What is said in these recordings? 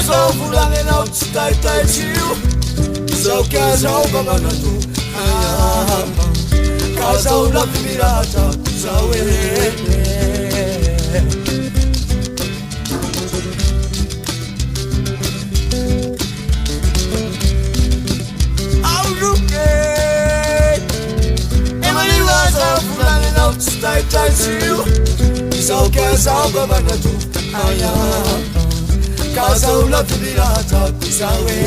Zao volanenao tsy taitaitrio zao kazao mamanado ka zao lavy miratra zao auluke emaliwa zao volanenao tsy taitaitrio zao kazao mamanado Kazao la pirata kusawe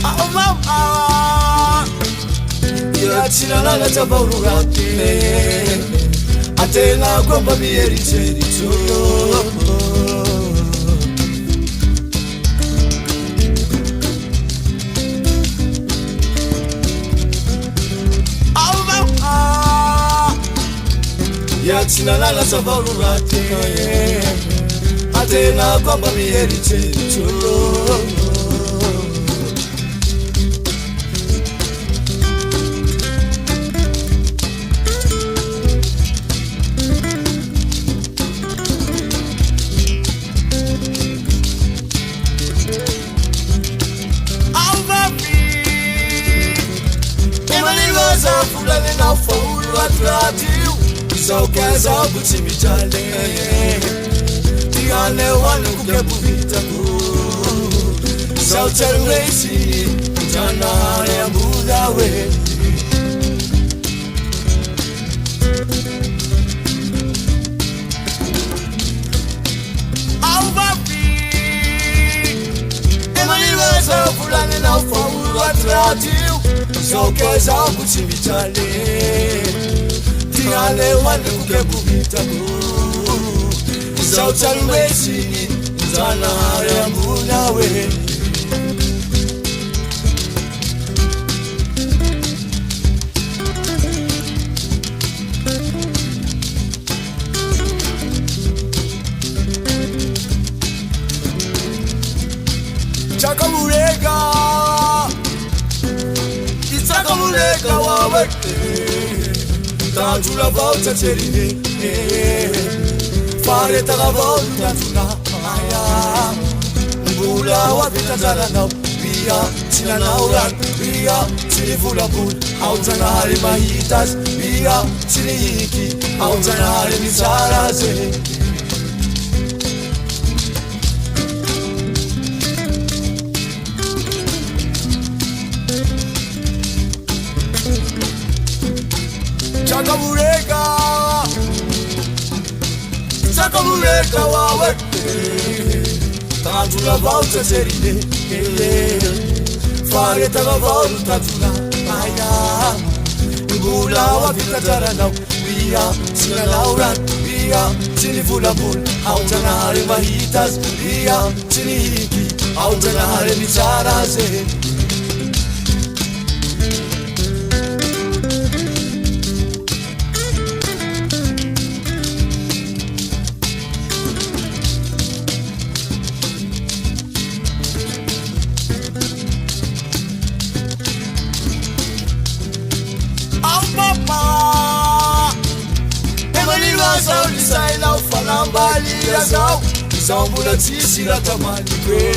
Oh mama Ya chila la tabaurati Atena kwamba mieri cheri cholo Yachinalala savarurate Atena kwamba mieri cholo Emaliwaza fulani na faulu atratiu Zao kazao kuchimijale Tigane wane kukebu vitabu Zao charwezi Jana ya mudawe Au babi Emaliwaza fulani na faulu atratiu Zao kazao kuchimijale Tigane wane kukebu vitabu Zao charwezi Jana ya mudawe Chakamureka Itakamureka wawete Tanjula volta cherine Fare taga volta tuna Aya Mbula wapita zala nao Bia Sina nauran Bia Sini fula bul Autanari mahitas Bia Sini hiki Autanari misaraze Chakamureka wawete Tanjula volta serine Fare taga volta tuna Aya Mbula wapita zara nao Bia Sina nauran Bia Sini fula bul Autanari mahitas Bia Sini hiki Autanari misaraze Zao lisaila ufanambali ya zao Zao mula tisi la tamani kwe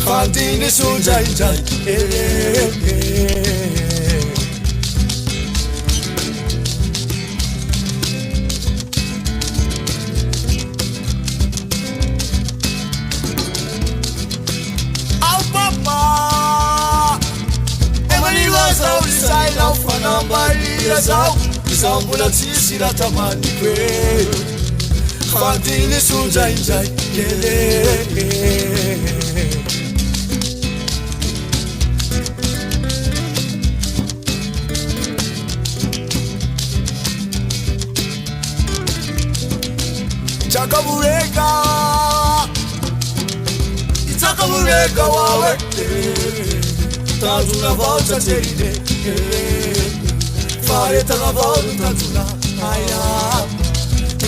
Fantini sunjai jai Au papa Emaliwa zao lisaila ufanambali ya zao Zao mula tisi la tamani kwe Fantini sunjai jai Chakamureka Itakamureka wawete Tanjula volta terine Fare taga volta tuna Aya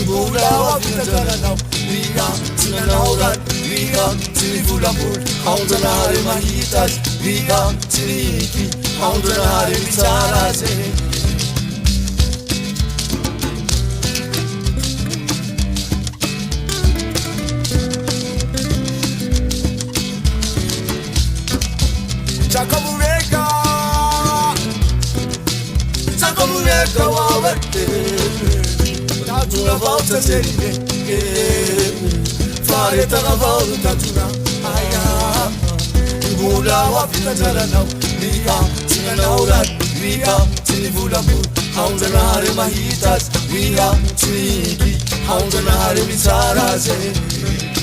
Mbula wapita zara nao Bia Sina nauran Bia Sini fula bul Autanari mahitas via Chiriki, Audranare Vicharase. Chakamureka, Chakamureka, Wawete, Tatuna Volta Serine, Fareta Volta Tatuna, Aya, Mula Wapita Jarana, Via, Sinanaura, Via, Sinivulamu, Haundanare Mahitas, Via, Siniki, Haundanare Vitarase.